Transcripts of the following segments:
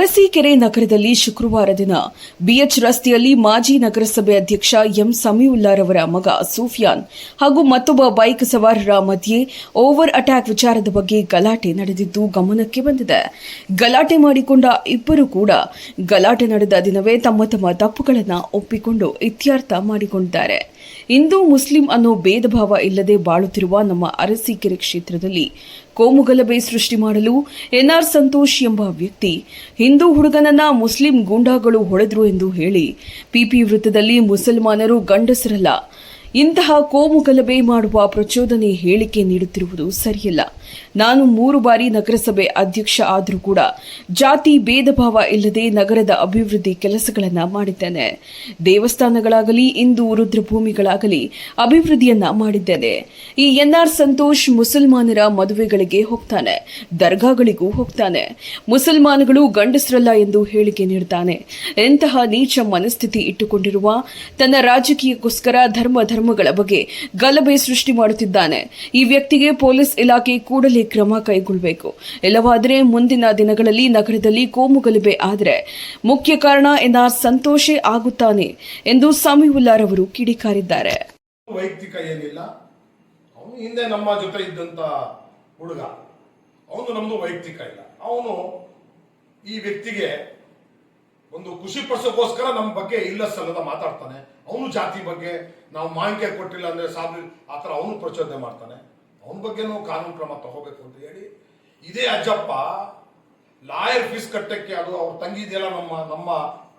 ಅರಸೀಕೆರೆ ನಗರದಲ್ಲಿ ಶುಕ್ರವಾರ ದಿನ ಬಿಎಚ್ ರಸ್ತೆಯಲ್ಲಿ ಮಾಜಿ ನಗರಸಭೆ ಅಧ್ಯಕ್ಷ ಎಂ ಸಮೀವುಲ್ಲಾರವರ ಮಗ ಸೂಫಿಯಾನ್ ಹಾಗೂ ಮತ್ತೊಬ್ಬ ಬೈಕ್ ಸವಾರರ ಮಧ್ಯೆ ಓವರ್ ಅಟ್ಯಾಕ್ ವಿಚಾರದ ಬಗ್ಗೆ ಗಲಾಟೆ ನಡೆದಿದ್ದು ಗಮನಕ್ಕೆ ಬಂದಿದೆ. ಗಲಾಟೆ ಮಾಡಿಕೊಂಡ ಇಬ್ಬರು ಕೂಡ ಗಲಾಟೆ ನಡೆದ ದಿನವೇ ತಮ್ಮ ತಮ್ಮ ತಪ್ಪುಗಳನ್ನು ಒಪ್ಪಿಕೊಂಡು ಇತ್ಯರ್ಥ ಮಾಡಿಕೊಂಡಿದ್ದಾರೆ. ಹಿಂದೂ ಮುಸ್ಲಿಂ ಅನ್ನೋ ಭೇದ ಭಾವ ಇಲ್ಲದೆ ಬಾಳುತ್ತಿರುವ ನಮ್ಮ ಅರಸೀಕೆರೆ ಕ್ಷೇತ್ರದಲ್ಲಿ ಕೋಮುಗಲಭೆ ಸೃಷ್ಟಿ ಮಾಡಲು ಎನ್ಆರ್ ಸಂತೋಷ್ ಎಂಬ ವ್ಯಕ್ತಿ ಹಿಂದೂ ಹುಡುಗನನ್ನ ಮುಸ್ಲಿಂ ಗೂಂಡಾಗಳು ಹೊಡೆದ್ರು ಎಂದು ಹೇಳಿ ಪಿಪಿ ವೃತ್ತದಲ್ಲಿ ಮುಸಲ್ಮಾನರು ಗಂಡಸರಲ್ಲ ಇಂತಹ ಕೋಮುಗಲಭೆ ಮಾಡುವ ಪ್ರಚೋದನೆ ಹೇಳಿಕೆ ನೀಡುತ್ತಿರುವುದು ಸರಿಯಲ್ಲ. ನಾನು 3 ಬಾರಿ ನಗರಸಭೆ ಅಧ್ಯಕ್ಷ ಆದರೂ ಕೂಡ ಜಾತಿ ಭೇದ ಭಾವ ಇಲ್ಲದೆ ನಗರದ ಅಭಿವೃದ್ಧಿ ಕೆಲಸಗಳನ್ನು ಮಾಡಿದ್ದೇನೆ. ದೇವಸ್ಥಾನಗಳಾಗಲಿ ಹಿಂದೂ ರುದ್ರಭೂಮಿಗಳಾಗಲಿ ಅಭಿವೃದ್ಧಿಯನ್ನ ಮಾಡಿದ್ದೇನೆ. ಈ ಎನ್ಆರ್ ಸಂತೋಷ್ ಮುಸಲ್ಮಾನರ ಮದುವೆಗಳಿಗೆ ಹೋಗ್ತಾನೆ, ದರ್ಗಾಗಳಿಗೂ ಹೋಗ್ತಾನೆ. ಮುಸಲ್ಮಾನಗಳು ಗಂಡಸರಲ್ಲ ಎಂದು ಹೇಳಿಕೆ ನೀಡುತ್ತಾನೆ. ಇಂತಹ ನೀಚ ಮನಸ್ಥಿತಿ ಇಟ್ಟುಕೊಂಡಿರುವ ತನ್ನ ರಾಜಕೀಯಕ್ಕೋಸ್ಕರ ಧರ್ಮಗಳ ಬಗ್ಗೆ ಗಲಭೆ ಸೃಷ್ಟಿ ಮಾಡುತ್ತಿದ್ದಾನೆ. ಈ ವ್ಯಕ್ತಿಗೆ ಪೊಲೀಸ್ ಇಲಾಖೆ ಕೂಡಲೇ ಕ್ರಮ ಕೈಗೊಳ್ಳಬೇಕು. ಇಲ್ಲವಾದರೆ ಮುಂದಿನ ದಿನಗಳಲ್ಲಿ ನಗರದಲ್ಲಿ ಕೋಮುಗಲಭೆ ಆದರೆ ಮುಖ್ಯ ಕಾರಣ ಎನ್ಆರ್ ಸಂತೋಷೇ ಆಗುತ್ತಾನೆ ಎಂದು ಸಮೀವುಲ್ಲಾರವರು ಕಿಡಿಕಾರಿದ್ದಾರೆ. ವೈಯಕ್ತಿಕ ಏನಿಲ್ಲ, ಅವನು ಹಿಂದೆ ನಮ್ಮ ಜೊತೆ ಇದ್ದಂತ ಹುಡುಗ, ಅವನು ನಮ್ದು ವೈಯಕ್ತಿಕ ಇಲ್ಲ. ಅವನು ಈ ವ್ಯಕ್ತಿಗೆ ಒಂದು ಖುಷಿ ಪಡಿಸೋಕೋಸ್ಕರ ನಮ್ಮ ಬಗ್ಗೆ ಇಲ್ಲ ಸಲ್ಲದ ಮಾತಾಡ್ತಾನೆ. ಅವನು ಜಾತಿ ಬಗ್ಗೆ ನಾವು ಮಾಹಿತಿ ಕೊಟ್ಟಿಲ್ಲ ಅಂದ್ರೆ ಸಾಬ್ ಆತರ ಅವನು ಪ್ರಚೋದನೆ ಮಾಡ್ತಾನೆ. ಅವನ ಬಗ್ಗೆನೂ ಕಾನೂನು ಕ್ರಮ ತಗೋಬೇಕು ಅಂತ ಹೇಳಿ ಇದೇ ಅಜ್ಜಪ್ಪ ಲಾಯರ್ ಫೀಸ್ ಕಟ್ಟಕ್ಕೆ, ಅದು ಅವ್ರ ತಂಗಿ ಇದೆಯಲ್ಲ, ನಮ್ಮ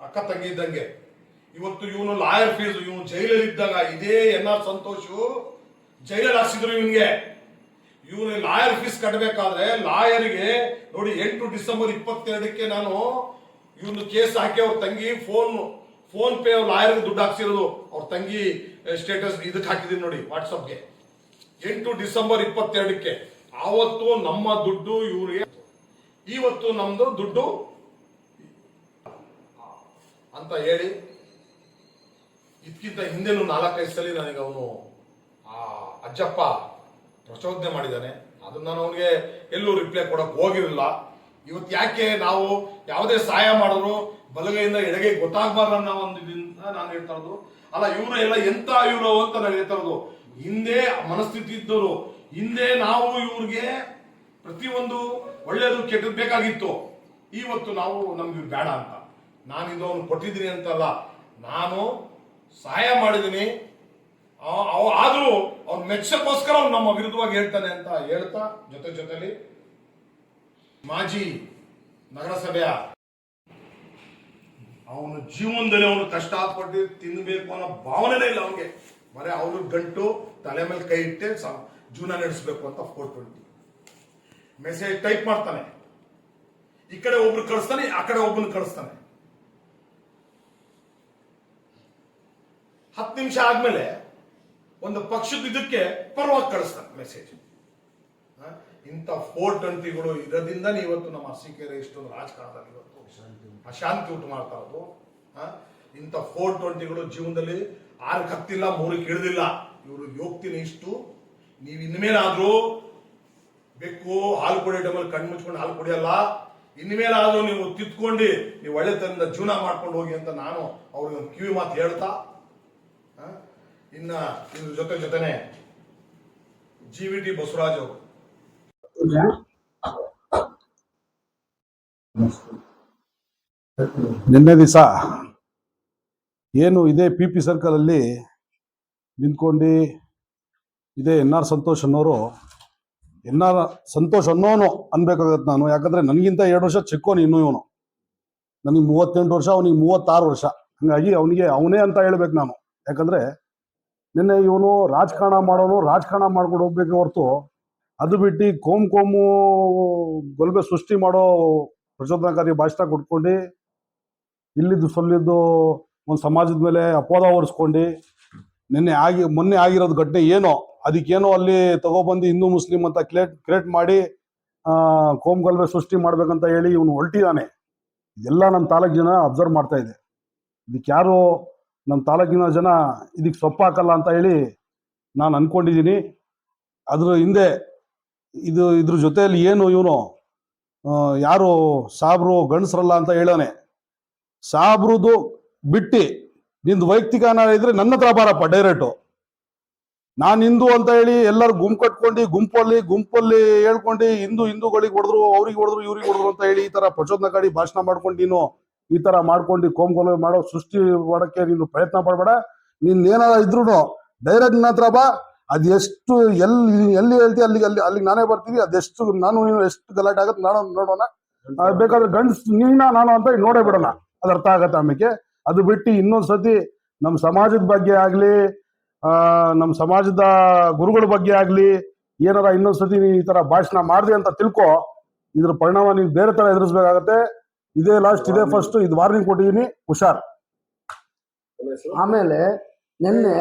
ಅಕ್ಕ ತಂಗಿ ಇದ್ದಂಗೆ, ಇವತ್ತು ಇವನು ಲಾಯರ್ ಫೀಸ್, ಇವನು ಜೈಲಲ್ಲಿ ಇದ್ದಾಗ ಇದೇ ಎನ್ಆರ್ ಸಂತೋಷು ಜೈಲಲ್ಲಿ ಹಾಕ್ಸಿದ್ರು ಇವನ್ಗೆ. ಇವನು ಲಾಯರ್ ಫೀಸ್ ಕಟ್ಟಬೇಕಾದ್ರೆ ಲಾಯರ್ಗೆ ನೋಡಿ 8 ಡಿಸೆಂಬರ್ 22ಕ್ಕೆ ನಾನು ಇವನು ಕೇಸ್ ಹಾಕಿ ಅವ್ರ ತಂಗಿ ಫೋನ್ ಪೇ ಲಾಯರ್ಗೆ ದುಡ್ಡು ಹಾಕ್ಸಿರೋದು, ಅವ್ರ ತಂಗಿ ಸ್ಟೇಟಸ್ ಇದಕ್ಕೆ ಹಾಕಿದೀನಿ ನೋಡಿ ವಾಟ್ಸಪ್ಗೆ. 8 ಡಿಸೆಂಬರ್ 22ಕ್ಕೆ ಆವತ್ತು ನಮ್ಮ ದುಡ್ಡು ಇವ್ರಿಗೆ, ಇವತ್ತು ನಮ್ದು ದುಡ್ಡು ಅಂತ ಹೇಳಿ ಇದಕ್ಕಿಂತ ಹಿಂದೆನೂ 4-5 ಸಲ ನನಗೆ ಅವನು ಆ ಅಜ್ಜಪ್ಪ ಪ್ರಚೋದನೆ ಮಾಡಿದ್ದಾನೆ. ಅದನ್ನ ನಾನು ಅವನಿಗೆ ಎಲ್ಲೂ ರಿಪ್ಲೈ ಕೊಡಕ್ ಹೋಗಿರಲಿಲ್ಲ. ಇವತ್ತು ಯಾಕೆ ನಾವು ಯಾವುದೇ ಸಹಾಯ ಮಾಡಿದ್ರು ಬಲಗೈಯಿಂದ ಎಡಗೈ ಗೊತ್ತಾಗಬಾರ್ದು ಅನ್ನೋ ಒಂದು ಇದರಿಂದ ನಾನು ಹೇಳ್ತಾ ಇರೋದು ಅಲ್ಲ. ಇವರು ಎಲ್ಲ ಎಂತ ಇವರು ಅಂತ ನಾನು ಹೇಳ್ತಾ ಇರೋದು. ಹಿಂದೆ ಮನಸ್ಥಿತಿ ಇದ್ದವರು, ಹಿಂದೆ ನಾವು ಇವ್ರಿಗೆ ಪ್ರತಿಯೊಂದು ಒಳ್ಳೇದು ಕೆಟ್ಟದ್ದು ಬೇಕಾಗಿತ್ತು. ಇವತ್ತು ನಾವು ನಮ್ಗೆ ಬೇಡ ಅಂತ ನಾನು ಇದು ಅವನು ಕೊಟ್ಟಿದ್ದೀನಿ ಅಂತಲ್ಲ, ನಾನು ಸಹಾಯ ಮಾಡಿದ್ದೀನಿ. ಆದ್ರೂ ಅವ್ನು ಮೆಚ್ಚಕ್ಕೋಸ್ಕರ ಅವ್ನು ನಮ್ಮ ವಿರುದ್ಧವಾಗಿ ಹೇಳ್ತಾನೆ ಅಂತ ಹೇಳ್ತಾ ಜೊತೆಲಿ ಮಾಜಿ ನಗರಸಭೆಯ ಅವನು ಜೀವನದಲ್ಲಿ ಅವನು ಕಷ್ಟಪಟ್ಟು ತಿನ್ನಬೇಕು ಅನ್ನೋ ಭಾವನೆನೇ ಇಲ್ಲ ಅವನಿಗೆ. ಬರೀ ಅವ್ರ ಗಂಟು ತಲೆ ಮೇಲೆ ಕೈ ಇಟ್ಟೆ ಜೀವನ ನಡೆಸಬೇಕು ಅಂತ 420 ಮೆಸೇಜ್ ಟೈಪ್ ಮಾಡ್ತಾನೆ. ಈ ಕಡೆ ಒಬ್ರು ಕಳಿಸ್ತಾನೆ, ಆ ಕಡೆ ಒಬ್ಬನ ಕಳಿಸ್ತಾನೆ. 10 ನಿಮಿಷ ಆದ್ಮೇಲೆ ಒಂದು ಪಕ್ಷದ ಇದಕ್ಕೆ ಪರವಾಗಿ ಕಳಿಸ್ತಾನೆ ಮೆಸೇಜ್. ಇಂಥ 420ಗಳು ಇರೋದ್ರಿಂದನೇ ಇವತ್ತು ನಮ್ಮ ಅರಸೀಕೆರೆ ಇಷ್ಟೊಂದು ರಾಜಕಾರಣದಲ್ಲಿ ಇವತ್ತು ಅಶಾಂತಿ ಉಂಟು ಮಾಡ್ತಾ ಇರೋದು. ಇಂಥ 420ಗಳು ಜೀವನದಲ್ಲಿ 6ಕ್ಕೆ ಹತ್ತಿಲ್ಲ, 3ಕ್ಕೆ ಇಳಿದಿಲ್ಲ. ಇವರು ಹೋಗ್ತೀನಿ ಇಷ್ಟು, ನೀವು ಇನ್ಮೇಲಾದ್ರೂ ಬೆಕ್ಕು ಹಾಲು ಕುಡಿಯೋ ಟೈಮಲ್ಲಿ ಕಣ್ಣು ಮುಚ್ಕೊಂಡು ಹಾಲು ಕುಡಿಯಲ್ಲ, ಇನ್ಮೇಲಾದ್ರೂ ನೀವು ತಿತ್ಕೊಂಡು ನೀವು ಒಳ್ಳೆತನದಿಂದ ಜೀವನ ಮಾಡ್ಕೊಂಡು ಹೋಗಿ ಅಂತ ನಾನು ಅವ್ರಿಗೆ ಒಂದು ಕಿವಿ ಮಾತು ಹೇಳ್ತಾ, ಇನ್ನ ಇದ್ರ ಜೊತೆನೆ GVT ಬಸವರಾಜ್ ಅವರು ನಿನ್ನೆ ದಿವಸ ಏನು ಇದೇ PP ಸರ್ಕಲ್ ಅಲ್ಲಿ ನಿಂತ್ಕೊಂಡು ಇದೇ ಎನ್ಆರ್ ಸಂತೋಷ್ ಅನ್ನೋರು, ಎನ್ಆರ್ ಸಂತೋಷ್ ಅನ್ನೋನು ಅನ್ಬೇಕಾಗತ್ತೆ ನಾನು. ಯಾಕಂದ್ರೆ ನನಗಿಂತ 2 ವರ್ಷ ಚಿಕ್ಕೋನು ಇನ್ನು ಇವನು. ನನಗೆ 38 ವರ್ಷ, ಅವನಿಗೆ 36 ವರ್ಷ. ಹಂಗಾಗಿ ಅವನಿಗೆ ಅವನೇ ಅಂತ ಹೇಳ್ಬೇಕು ನಾನು. ಯಾಕಂದ್ರೆ ನಿನ್ನೆ ಇವನು ರಾಜಕಾರಣ ಮಾಡೋನು, ರಾಜಕಾರಣ ಮಾಡ್ಕೊಂಡು ಹೋಗ್ಬೇಕೆ ಹೊರತು ಅದು ಬಿಟ್ಟು ಕೋಮು ಗಲಭೆ ಸೃಷ್ಟಿ ಮಾಡೋ ಪ್ರಚೋದನಕಾರಿ ಭಾಷಣ ಕೊಟ್ಕೊಂಡು ಇಲ್ಲಿದ್ದು ಸೊಲ್ಲಿದ್ದು ಒಂದು ಸಮಾಜದ ಮೇಲೆ ಅಪೋದ ಹೊರಿಸ್ಕೊಂಡು ಮೊನ್ನೆ ಆಗಿರೋದು ಘಟನೆ ಏನೋ ಅದಕ್ಕೇನೋ ಅಲ್ಲಿ ತಗೊಬಂದು ಹಿಂದೂ ಮುಸ್ಲಿಂ ಅಂತ ಕ್ರಿಯೇಟ್ ಮಾಡಿ ಕೋಮು ಗಲಭೆ ಸೃಷ್ಟಿ ಮಾಡ್ಬೇಕಂತ ಹೇಳಿ ಇವನು ಹೊರಟಿದ್ದಾನೆ. ಇದೆಲ್ಲ ನಮ್ಮ ತಾಲೂಕು ಜನ ಅಬ್ಸರ್ವ್ ಮಾಡ್ತಾ ಇದೆ. ಇದಕ್ಕೆ ಯಾರು ನಮ್ಮ ತಾಲೂಕಿನ ಜನ ಇದಕ್ಕೆ ಸೊಪ್ಪು ಹಾಕಲ್ಲ ಅಂತ ಹೇಳಿ ನಾನು ಅನ್ಕೊಂಡಿದ್ದೀನಿ. ಅದ್ರ ಹಿಂದೆ ಇದ್ರ ಜೊತೆಯಲ್ಲಿ ಏನು ಇವನು ಯಾರು ಸಾಬ್ರು ಗಂಡಸ್ರಲ್ಲ ಅಂತ ಹೇಳೋನೆ. ಸಾಬ್ರದು ಬಿಟ್ಟು ನಿಂದು ವೈಯಕ್ತಿಕ ಏನಾರ ಇದ್ರೆ ನನ್ನ ಹತ್ರ ಬಾರಪ್ಪ ಡೈರೆಕ್ಟು. ನಾನು ಹಿಂದೂ ಅಂತ ಹೇಳಿ ಎಲ್ಲರೂ ಗುಂಪು ಕಟ್ಕೊಂಡು ಗುಂಪಲ್ಲಿ ಹೇಳ್ಕೊಂಡು ಹಿಂದೂಗಳಿಗೆ ಹೊಡೆದ್ರು, ಅವ್ರಿಗೆ ಹೊಡೆದ್ರು, ಇವ್ರಿಗೆ ಹೊಡೆದ್ರು ಅಂತ ಹೇಳಿ ಈ ತರ ಪ್ರಚೋದನಕಾರಿ ಭಾಷಣ ಮಾಡ್ಕೊಂಡು ನೀನು ಈ ತರ ಮಾಡ್ಕೊಂಡು ಕೋಮುಗಲಭೆ ಮಾಡೋ ಸೃಷ್ಟಿ ಮಾಡಕ್ಕೆ ನೀನು ಪ್ರಯತ್ನ ಪಡಬೇಡ. ನೀನ್ ಏನಾರ ಇದ್ರು ಡೈರೆಕ್ಟ್ ನನ್ನ ಹತ್ರ ಬಾ. ಅದೆಷ್ಟು ಎಲ್ಲಿ ಹೇಳ್ತೀವಿ ಅಲ್ಲಿಗೆ ನಾನೇ ಬರ್ತೀವಿ. ಅದೆಷ್ಟು ನಾನು ನೀನು ಎಷ್ಟು ಗಲಾಟೆ ಆಗತ್ತೆ ನೋಡೋಣ. ಬೇಕಾದ್ರೆ ಗಂಡ್ಸ್ ನಾನು ಅಂತ ನೋಡೇ ಬಿಡೋಣ, ಅದು ಅರ್ಥ ಆಗತ್ತೆ ಆಮೇಲೆ. ಅದು ಬಿಟ್ಟು ಇನ್ನೊಂದ್ಸತಿ ನಮ್ಮ ಸಮಾಜದ ಬಗ್ಗೆ ಆಗ್ಲಿ, ನಮ್ಮ ಸಮಾಜದ ಗುರುಗಳ ಬಗ್ಗೆ ಆಗ್ಲಿ ಏನಾರ ಇನ್ನೊಂದ್ಸತಿ ನೀನ್ ಈ ತರ ಭಾಷಣ ಮಾಡಿದೆ ಅಂತ ತಿಳ್ಕೊ, ಇದ್ರ ಪರಿಣಾಮ ನೀನ್ ಬೇರೆ ತರ ಎದುರಿಸ್ಬೇಕಾಗತ್ತೆ. ಇದೇ ಲಾಸ್ಟ್, ಇದೇ ಫಸ್ಟ್, ಇದು ವಾರ್ನಿಂಗ್ ಕೊಟ್ಟಿದೀನಿ, ಹುಷಾರ್. ಆಮೇಲೆ ನಿನ್ನೆ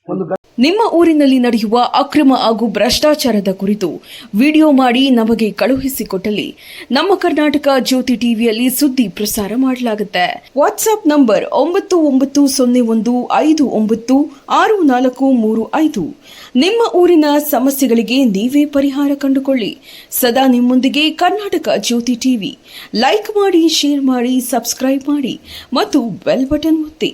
ಒಂದು ನಿಮ್ಮ ಊರಿನಲ್ಲಿ ನಡೆಯುವ ಅಕ್ರಮ ಹಾಗೂ ಭ್ರಷ್ಟಾಚಾರದ ಕುರಿತು ವಿಡಿಯೋ ಮಾಡಿ ನಮಗೆ ಕಳುಹಿಸಿಕೊಟ್ಟಲ್ಲಿ ನಮ್ಮ ಕರ್ನಾಟಕ ಜ್ಯೋತಿ ಟಿವಿಯಲ್ಲಿ ಸುದ್ದಿ ಪ್ರಸಾರ ಮಾಡಲಾಗುತ್ತೆ. WhatsApp number 9901596435. ನಿಮ್ಮ ಊರಿನ ಸಮಸ್ಯೆಗಳಿಗೆ ನೀವೇ ಪರಿಹಾರ ಕಂಡುಕೊಳ್ಳಿ. ಸದಾ ನಿಮ್ಮೊಂದಿಗೆ ಕರ್ನಾಟಕ ಜ್ಯೋತಿ ಟಿವಿ. ಲೈಕ್ ಮಾಡಿ, ಶೇರ್ ಮಾಡಿ, ಸಬ್ಸ್ಕ್ರೈಬ್ ಮಾಡಿ ಮತ್ತು ಬೆಲ್ ಬಟನ್ ಒತ್ತಿ.